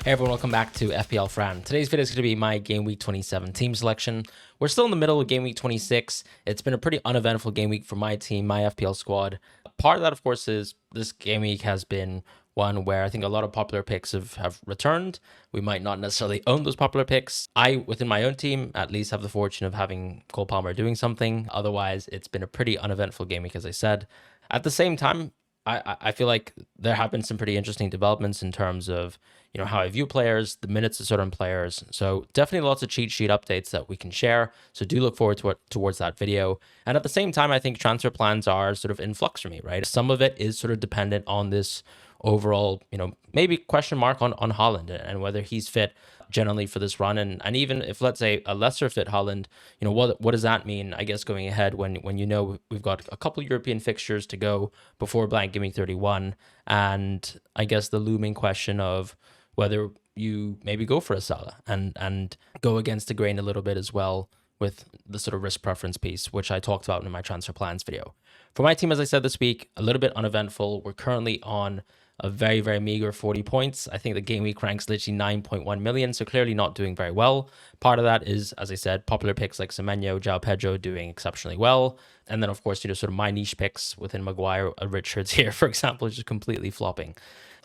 Hey everyone, welcome back to FPL Fran. Today's video is going to be my Game Week 27 team selection. We're still in the middle of Game Week 26. It's been a pretty uneventful game week for my team, my FPL squad. Part of that, of course, is this game week has been one where I think a lot of popular picks have returned. We might not necessarily own those popular picks. I, within my own team, at least have the fortune of having Cole Palmer doing something. Otherwise, it's been a pretty uneventful game week, as I said. At the same time, I feel like there have been some pretty interesting developments in terms of, how I view players, the minutes of certain players. So definitely lots of cheat sheet updates that we can share. So do look forward towards that video. And at the same time, I think transfer plans are sort of in flux for me, right? Some of it is sort of dependent on this overall, maybe question mark on Haaland and whether he's fit generally for this run. And even if, let's say, a lesser fit Haaland, what does that mean, I guess, going ahead when we've got a couple European fixtures to go before blank Gameweek 31. And I guess the looming question of whether you maybe go for a Salah and go against the grain a little bit as well with the sort of risk preference piece, which I talked about in my transfer plans video. For my team, as I said this week, a little bit uneventful. We're currently on a very, very meager 40 points. I think the game week ranks literally 9.1 million, so clearly not doing very well. Part of that is, as I said, popular picks like Semenyo, João Pedro doing exceptionally well. And then, of course, sort of my niche picks within Maguire, Richards here, for example, is just completely flopping.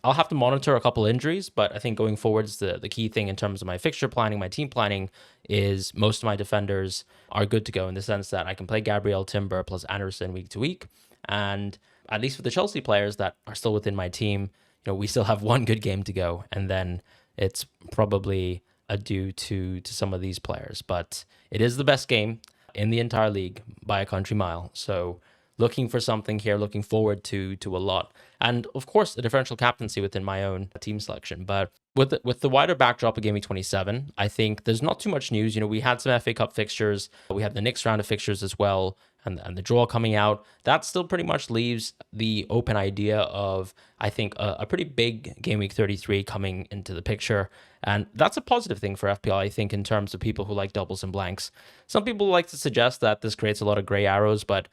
I'll have to monitor a couple injuries, but I think going forwards, the key thing in terms of my fixture planning, my team planning, is most of my defenders are good to go in the sense that I can play Gabriel, Timber, plus Anderson week to week. And at least for the Chelsea players that are still within my team, we still have one good game to go. And then it's probably adieu to some of these players. But it is the best game in the entire league by a country mile. So looking for something here, looking forward to a lot. And of course, the differential captaincy within my own team selection. But with the wider backdrop of Game Week 27, I think there's not too much news. We had some FA Cup fixtures. We have the next round of fixtures as well, and the draw coming out. That still pretty much leaves the open idea of, I think, a pretty big Game Week 33 coming into the picture. And that's a positive thing for FPL, I think, in terms of people who like doubles and blanks. Some people like to suggest that this creates a lot of gray arrows, but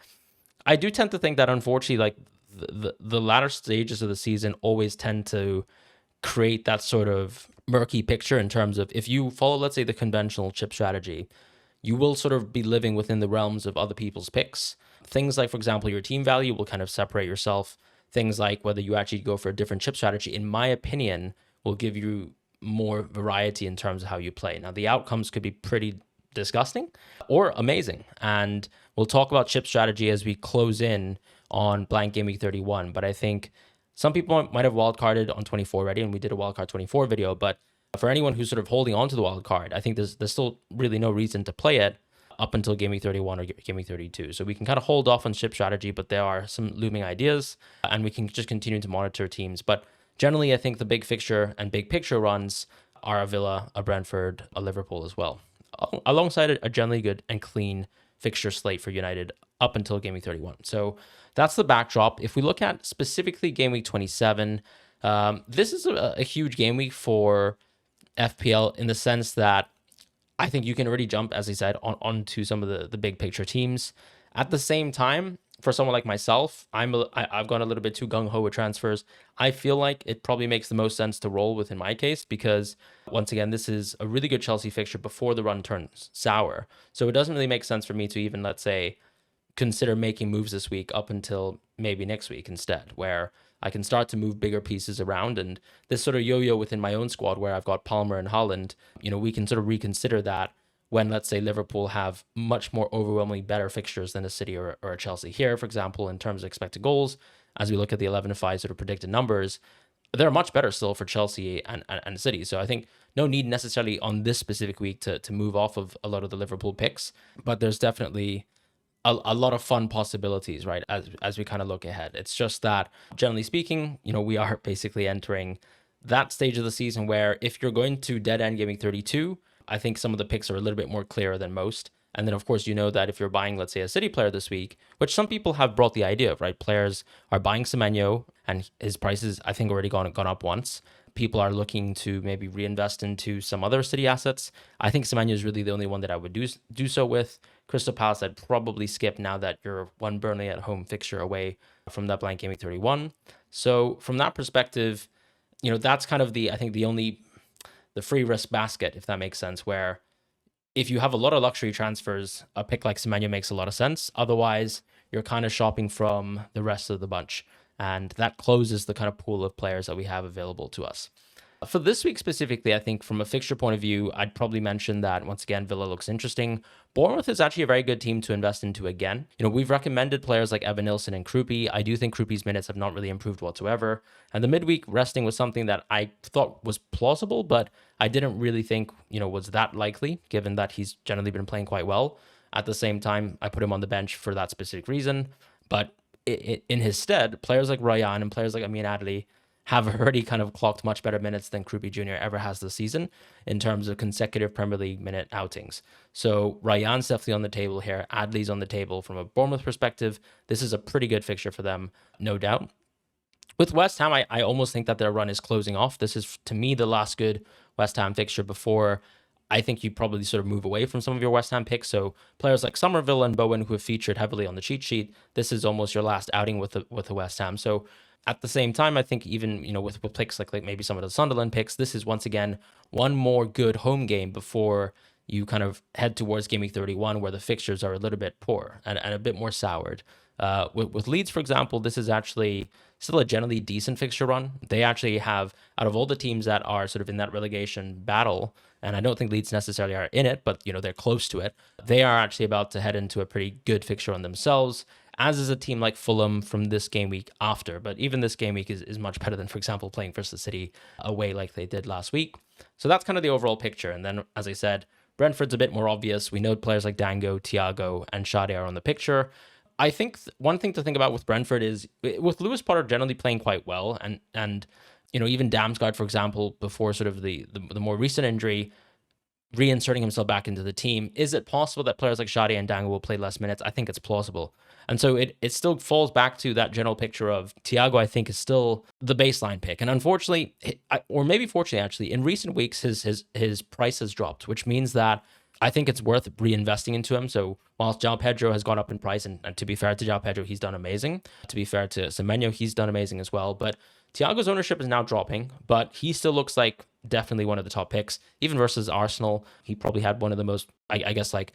I do tend to think that, unfortunately, like the latter stages of the season always tend to create that sort of murky picture in terms of if you follow, let's say, the conventional chip strategy, you will sort of be living within the realms of other people's picks. Things like, for example, your team value will kind of separate yourself. Things like whether you actually go for a different chip strategy, in my opinion, will give you more variety in terms of how you play. Now, the outcomes could be pretty disgusting or amazing. And we'll talk about chip strategy as we close in on blank Game Week 31. But I think some people might have wildcarded on 24 already, and we did a wildcard 24 video. But for anyone who's sort of holding on to the wildcard, I think there's still really no reason to play it up until Game Week 31 or Game Week 32. So we can kind of hold off on chip strategy, but there are some looming ideas, and we can just continue to monitor teams. But generally, I think the big fixture and big picture runs are a Villa, a Brentford, a Liverpool as well, alongside a generally good and clean fixture slate for United up until Game Week 31. So that's the backdrop. If we look at specifically Game Week 27, this is a huge game week for FPL in the sense that I think you can already jump, as I said, onto some of the big picture teams. At the same time, for someone like myself, I've gone a little bit too gung-ho with transfers. I feel like it probably makes the most sense to roll with in my case because, once again, this is a really good Chelsea fixture before the run turns sour. So it doesn't really make sense for me to even, let's say, consider making moves this week up until maybe next week instead, where I can start to move bigger pieces around. And this sort of yo-yo within my own squad where I've got Palmer and Haaland, we can sort of reconsider that when, let's say, Liverpool have much more overwhelmingly better fixtures than a City or a Chelsea here, for example, in terms of expected goals. As we look at the 11-5 sort of predicted numbers, they're much better still for Chelsea and City. So I think no need necessarily on this specific week to move off of a lot of the Liverpool picks, but there's definitely a lot of fun possibilities, right, as we kind of look ahead. It's just that, generally speaking, we are basically entering that stage of the season where if you're going to dead end Game Week 32, I think some of the picks are a little bit more clear than most. And then, of course, that if you're buying, let's say, a City player this week, which some people have brought the idea of, right? Players are buying Semenyo, and his prices, I think, already gone up once. People are looking to maybe reinvest into some other City assets. I think Semenyo is really the only one that I would do so with. Crystal Palace, I'd probably skip now that you're one Burnley at home fixture away from that blank Game Week 31. So from that perspective, that's kind of I think the only the free risk basket, if that makes sense, where if you have a lot of luxury transfers, a pick like Semenyo makes a lot of sense. Otherwise, you're kind of shopping from the rest of the bunch. And that closes the kind of pool of players that we have available to us. For this week specifically, I think from a fixture point of view, I'd probably mention that once again, Villa looks interesting. Bournemouth is actually a very good team to invest into again. We've recommended players like Evan Nilsson and Krupi. I do think Krupi's minutes have not really improved whatsoever. And the midweek resting was something that I thought was plausible, but I didn't really think, was that likely, given that he's generally been playing quite well. At the same time, I put him on the bench for that specific reason. But in his stead, players like Ryan and players like Amin Adli have already kind of clocked much better minutes than Krupi Jr. ever has this season in terms of consecutive Premier League minute outings. So Ryan's definitely on the table here. Adley's on the table from a Bournemouth perspective. This is a pretty good fixture for them, no doubt. With West Ham, I almost think that their run is closing off. This is, to me, the last good West Ham fixture before I think you probably sort of move away from some of your West Ham picks. So players like Somerville and Bowen, who have featured heavily on the cheat sheet, this is almost your last outing with the West Ham. So at the same time, I think even, with picks like maybe some of the Sunderland picks, this is once again one more good home game before you kind of head towards Game Week 31, where the fixtures are a little bit poor and a bit more soured. With Leeds, for example, this is actually still a generally decent fixture run. They actually have, out of all the teams that are sort of in that relegation battle, and I don't think Leeds necessarily are in it, but they're close to it. They are actually about to head into a pretty good fixture on themselves, as is a team like Fulham from this game week after. But even this game week is much better than, for example, playing versus City away like they did last week. So that's kind of the overall picture. And then, as I said, Brentford's a bit more obvious. We know players like Dango, Thiago, and Sade are on the picture. I think one thing to think about with Brentford is with Lewis Potter generally playing quite well, and even Damsgaard, for example, before sort of the more recent injury, reinserting himself back into the team. Is it possible that players like Sade and Dango will play less minutes? I think it's plausible. And so it still falls back to that general picture of Thiago, I think, is still the baseline pick. And unfortunately, or maybe fortunately, actually, in recent weeks, his price has dropped, which means that I think it's worth reinvesting into him. So whilst João Pedro has gone up in price, and to be fair to João Pedro, he's done amazing. To be fair to Semenyo, he's done amazing as well. But Thiago's ownership is now dropping, but he still looks like definitely one of the top picks. Even versus Arsenal, he probably had one of the most, I guess, like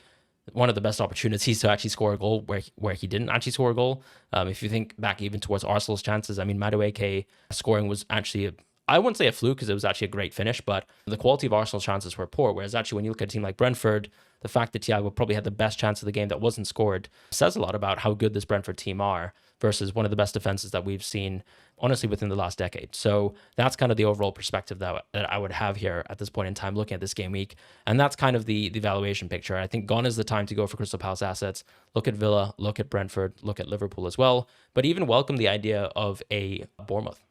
one of the best opportunities to actually score a goal where he didn't actually score a goal. If you think back even towards Arsenal's chances, I mean, Madueke scoring was actually I wouldn't say a fluke because it was actually a great finish, but the quality of Arsenal's chances were poor. Whereas actually when you look at a team like Brentford, the fact that Thiago probably had the best chance of the game that wasn't scored says a lot about how good this Brentford team are versus one of the best defenses that we've seen, honestly, within the last decade. So that's kind of the overall perspective that I would have here at this point in time looking at this game week. And that's kind of the valuation picture. I think gone is the time to go for Crystal Palace assets. Look at Villa, look at Brentford, look at Liverpool as well, but even welcome the idea of a Bournemouth.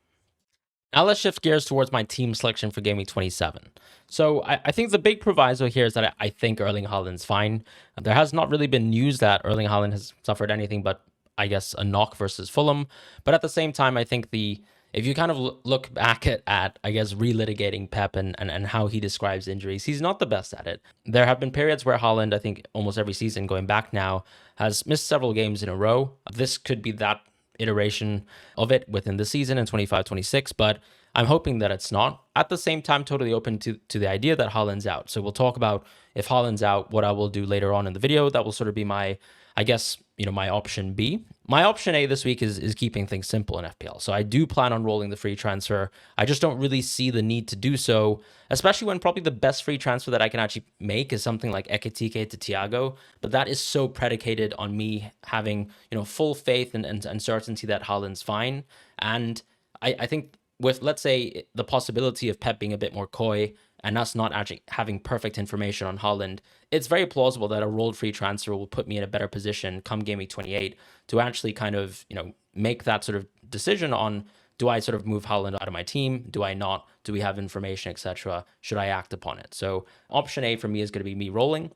Now let's shift gears towards my team selection for Game Week 27. So I think the big proviso here is that I think Erling Haaland's fine. There has not really been news that Erling Haaland has suffered anything but, I guess, a knock versus Fulham. But at the same time, I think if you kind of look back at I guess, relitigating Pep and how he describes injuries, he's not the best at it. There have been periods where Haaland, I think almost every season going back now, has missed several games in a row. This could be that iteration of it within the season in 25-26, but I'm hoping that it's not. At the same time, totally open to the idea that Haaland's out. So we'll talk about if Haaland's out, what I will do later on in the video. That will sort of be my, I guess, my option B. My option A this week is keeping things simple in FPL. So I do plan on rolling the free transfer. I just don't really see the need to do so, especially when probably the best free transfer that I can actually make is something like Ekitike to Thiago. But that is so predicated on me having, full faith and certainty that Haaland's fine. And I think with, let's say, the possibility of Pep being a bit more coy and us not actually having perfect information on Haaland, it's very plausible that a rolled free transfer will put me in a better position come Game Week 28 to actually kind of, make that sort of decision on, do I sort of move Haaland out of my team? Do I not? Do we have information, etc.? Should I act upon it? So option A for me is going to be me rolling.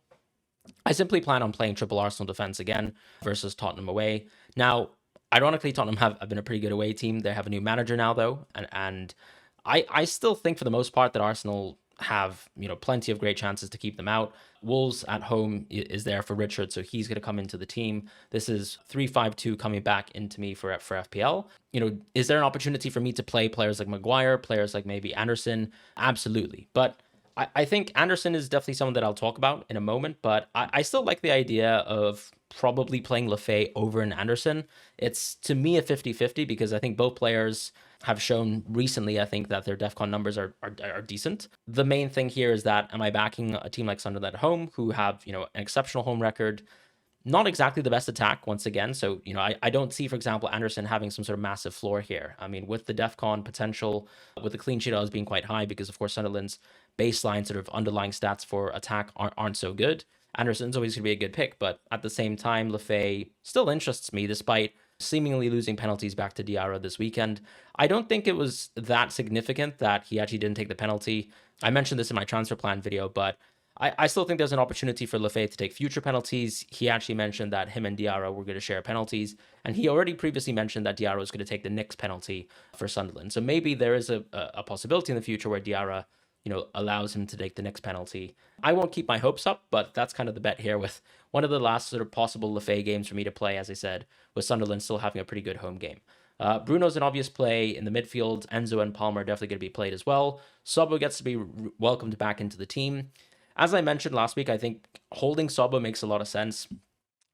I simply plan on playing triple Arsenal defense again versus Tottenham away. Now, ironically, Tottenham have been a pretty good away team. They have a new manager now, though, and I still think for the most part that Arsenal have plenty of great chances to keep them out. Wolves at home is there for Richard, so he's going to come into the team. This is 3-5-2 coming back into me for FPL. Is there an opportunity for me to play players like Maguire, players like maybe Anderson? Absolutely, but I think Anderson is definitely someone that I'll talk about in a moment, but I still like the idea of probably playing Lefay over an Anderson. It's to me a 50-50 because I think both players have shown recently, I think, that their DEFCON numbers are decent. The main thing here is that am I backing a team like Sunderland at home who have, an exceptional home record, not exactly the best attack once again. So, I don't see, for example, Anderson having some sort of massive floor here. I mean, with the DEFCON potential, with the clean sheet odds being quite high, because of course Sunderland's baseline sort of underlying stats for attack aren't so good. Anderson's always going to be a good pick, but at the same time, Lefay still interests me despite seemingly losing penalties back to Diarra this weekend. I don't think it was that significant that he actually didn't take the penalty. I mentioned this in my transfer plan video, but I still think there's an opportunity for Lefay to take future penalties. He actually mentioned that him and Diarra were going to share penalties, and he already previously mentioned that Diarra was going to take the next penalty for Sunderland. So maybe there is a possibility in the future where Diarra, allows him to take the next penalty. I won't keep my hopes up, but that's kind of the bet here with one of the last sort of possible Lefay games for me to play, as I said, with Sunderland still having a pretty good home game. Bruno's an obvious play in the midfield. Enzo and Palmer are definitely going to be played as well. Sobo gets to be welcomed back into the team. As I mentioned last week, I think holding Sobo makes a lot of sense.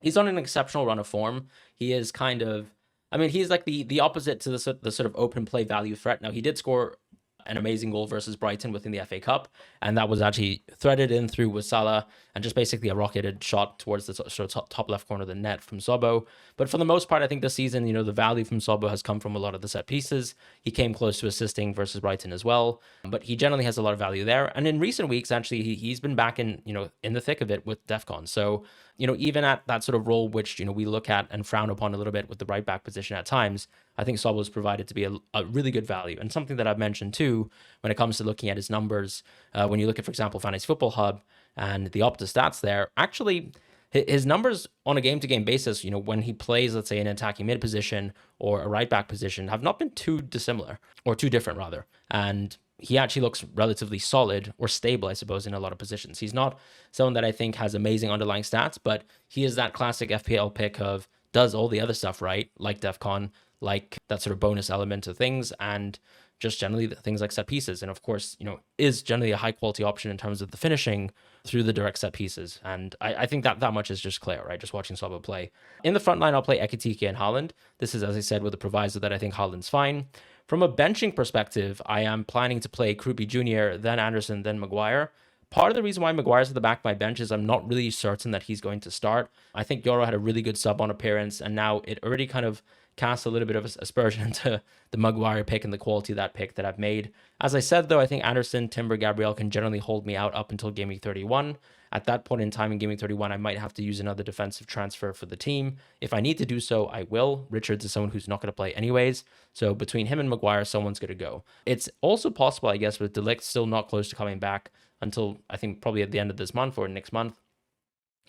He's on an exceptional run of form. He is kind of, I mean, he's like the opposite to the sort of open play value threat. Now, he did score an amazing goal versus Brighton within the FA Cup, and that was actually threaded in through with Salah and just basically a rocketed shot towards the sort of top left corner of the net from Sobo. But for the most part, I think this season, the value from Sobo has come from a lot of the set pieces. He came close to assisting versus Brighton as well, but he generally has a lot of value there. And in recent weeks, actually, he's been back in in the thick of it with DEFCON. So even at that sort of role, which we look at and frown upon a little bit with the right back position at times, I think Sobo is provided to be a really good value, and something that I've mentioned too when it comes to looking at his numbers. When you look at, for example, Fantasy Football Hub and the Opta stats there, actually his numbers on a game-to-game basis, when he plays, let's say, an attacking mid position or a right back position, have not been too dissimilar, or too different rather. And he actually looks relatively solid or stable, I suppose, in a lot of positions. He's not someone that I think has amazing underlying stats, but he is that classic FPL pick of does all the other stuff right, like DEFCON, like that sort of bonus element of things, and just generally things like set pieces. And of course, is generally a high quality option in terms of the finishing through the direct set pieces. And I think that much is just clear, right? Just watching Sobo play. In the front line, I'll play Ekitike and Haaland. This is, as I said, with the proviso that I think Haaland's fine. From a benching perspective, I am planning to play Krupi Jr., then Anderson, then Maguire. Part of the reason why Maguire's at the back of my bench is I'm not really certain that he's going to start. I think Yoro had a really good sub on appearance, and now it already kind of casts a little bit of aspersion into the Maguire pick and the quality of that pick that I've made. As I said, though, I think Anderson, Timber, Gabriel can generally hold me out up until Game Week 31. At that point in time in Game Week 31, I might have to use another defensive transfer for the team. If I need to do so, I will. Richards is someone who's not going to play anyways. So between him and Maguire, someone's going to go. It's also possible, I guess, with De Ligt still not close to coming back until I think probably at the end of this month or next month.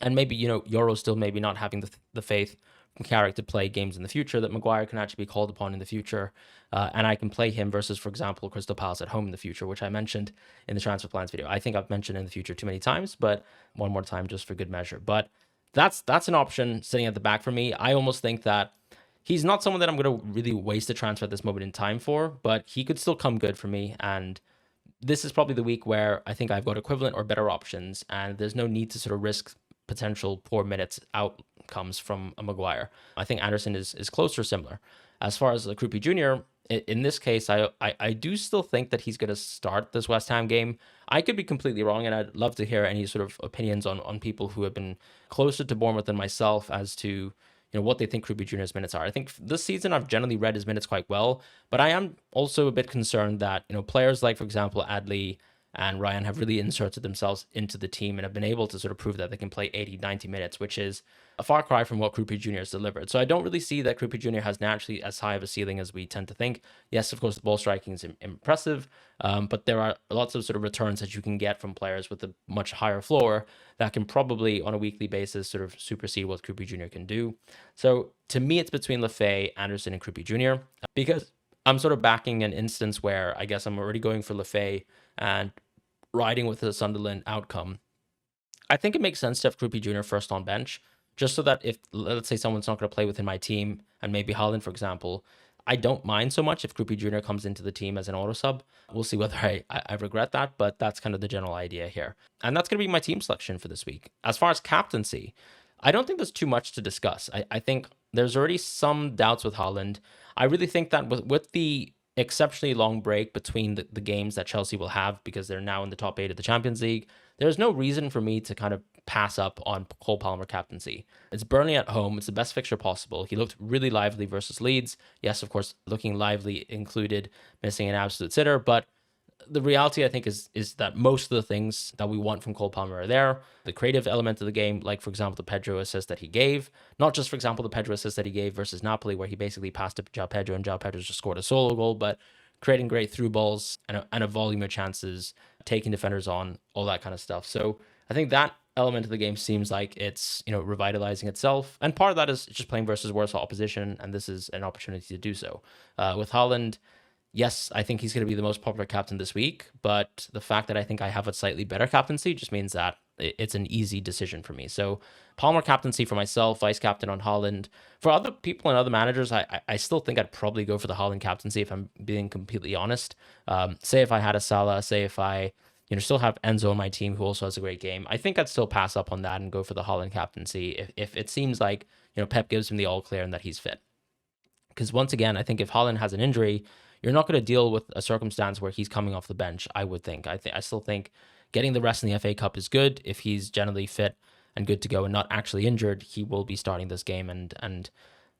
And maybe, Yoro still maybe not having the faith from Carrick to play games in the future, that Maguire can actually be called upon in the future. And I can play him versus, for example, Crystal Palace at home in the future, which I mentioned in the transfer plans video. I think I've mentioned in the future too many times, but one more time just for good measure. But that's an option sitting at the back for me. I almost think that he's not someone that I'm going to really waste a transfer at this moment in time for, but he could still come good for me. And this is probably the week where I think I've got equivalent or better options, and there's no need to sort of risk potential poor minutes outcomes from a Maguire. I think Anderson is close or similar. As far as the Krupi Jr., in this case, I do still think that he's going to start this West Ham game. I could be completely wrong, and I'd love to hear any sort of opinions on people who have been closer to Bournemouth than myself as to what they think Krupi Jr.'s minutes are. I think this season I've generally read his minutes quite well, but I am also a bit concerned that players like, for example, Adley and Ryan have really inserted themselves into the team and have been able to sort of prove that they can play 80, 90 minutes, which is a far cry from what Krupi Jr. has delivered. So I don't really see that Krupi Jr. has naturally as high of a ceiling as we tend to think. Yes, of course, the ball striking is impressive, but there are lots of sort of returns that you can get from players with a much higher floor that can probably, on a weekly basis, sort of supersede what Krupi Jr. can do. So to me, it's between Lefay, Anderson, and Krupi Jr. because I'm sort of backing an instance where I guess I'm already going for Lefay and riding with the Sunderland outcome. I think it makes sense to have Krupi Jr. first on bench, just so that if, let's say, someone's not going to play within my team, and maybe Haaland, for example, I don't mind so much if Groupie Jr. comes into the team as an auto sub. We'll see whether I regret that, but that's kind of the general idea here. And that's going to be my team selection for this week. As far as captaincy, I don't think there's too much to discuss. I think there's already some doubts with Haaland. I really think that with the exceptionally long break between the games that Chelsea will have, because they're now in the top 8 of the Champions League, there's no reason for me to kind of pass up on Cole Palmer captaincy. It's Burnley at home. It's the best fixture possible. He looked really lively versus Leeds. Yes, of course, looking lively included missing an absolute sitter, but the reality, I think, is that most of the things that we want from Cole Palmer are there. The creative element of the game, like, for example, the Pedro assist that he gave, not just, for example, the Pedro assist that he gave versus Napoli, where he basically passed to João Pedro and João Pedro just scored a solo goal, but creating great through balls and a volume of chances, taking defenders on, all that kind of stuff. So I think that element of the game seems like it's, revitalizing itself. And part of that is just playing versus worse opposition, and this is an opportunity to do so. With Haaland, yes, I think he's going to be the most popular captain this week, but the fact that I think I have a slightly better captaincy just means that it's an easy decision for me. So Palmer captaincy for myself, vice captain on Haaland. For other people and other managers, I still think I'd probably go for the Haaland captaincy if I'm being completely honest. Say if I had a Salah, say if I still have Enzo on my team who also has a great game, I think I'd still pass up on that and go for the Haaland captaincy if it seems like Pep gives him the all clear and that he's fit. Because once again, I think if Haaland has an injury, you're not going to deal with a circumstance where he's coming off the bench, I would think. I still think getting the rest in the FA Cup is good. If he's generally fit and good to go and not actually injured, he will be starting this game. And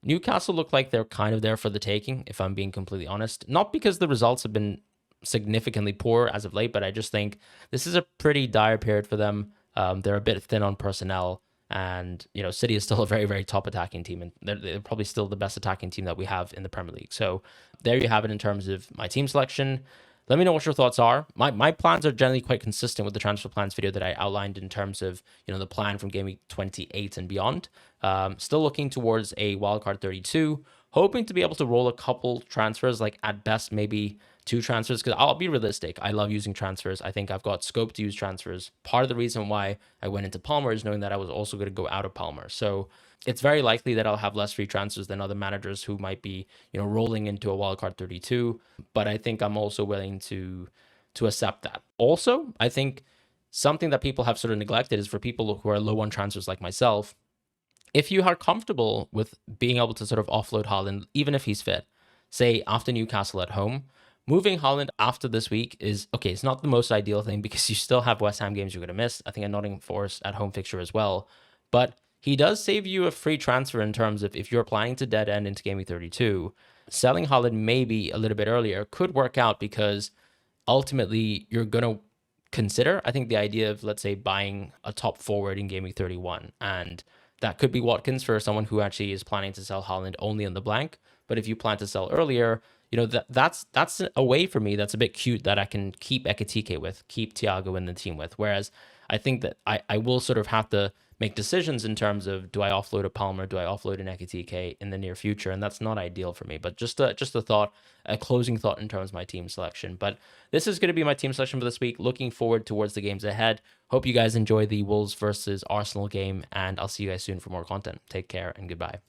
Newcastle look like they're kind of there for the taking, if I'm being completely honest. Not because the results have been significantly poor as of late, but I just think this is a pretty dire period for them. They're a bit thin on personnel. And, City is still a very, very top attacking team. And they're probably still the best attacking team that we have in the Premier League. So there you have it in terms of my team selection. Let me know what your thoughts are. My plans are generally quite consistent with the transfer plans video that I outlined in terms of, the plan from Gameweek 28 and beyond. Still looking towards a wildcard 32. Hoping to be able to roll a couple transfers, like at best maybe 2 transfers, because I'll be realistic. I love using transfers. I think I've got scope to use transfers. Part of the reason why I went into Palmer is knowing that I was also going to go out of Palmer. So it's very likely that I'll have less free transfers than other managers who might be, rolling into a wildcard 32. But I think I'm also willing to accept that. Also, I think something that people have sort of neglected is for people who are low on transfers like myself, if you are comfortable with being able to sort of offload Haaland, even if he's fit, say after Newcastle at home, moving Haaland after this week is, okay, it's not the most ideal thing because you still have West Ham games you're going to miss. I think a Nottingham Forest at home fixture as well. But he does save you a free transfer in terms of if you're planning to dead end into Game Week 32, selling Haaland maybe a little bit earlier could work out because ultimately you're going to consider, I think, the idea of, let's say, buying a top forward in Game Week 31. And that could be Watkins for someone who actually is planning to sell Haaland only in the blank. But if you plan to sell earlier, that's a way for me that's a bit cute that I can keep Ekitike with, keep Thiago in the team with. Whereas I think that I will sort of have to make decisions in terms of, do I offload a Palmer, do I offload an Ekitike in the near future? And that's not ideal for me. But just a thought, a closing thought in terms of my team selection. But this is going to be my team selection for this week. Looking forward towards the games ahead. Hope you guys enjoy the Wolves versus Arsenal game, and I'll see you guys soon for more content. Take care and goodbye.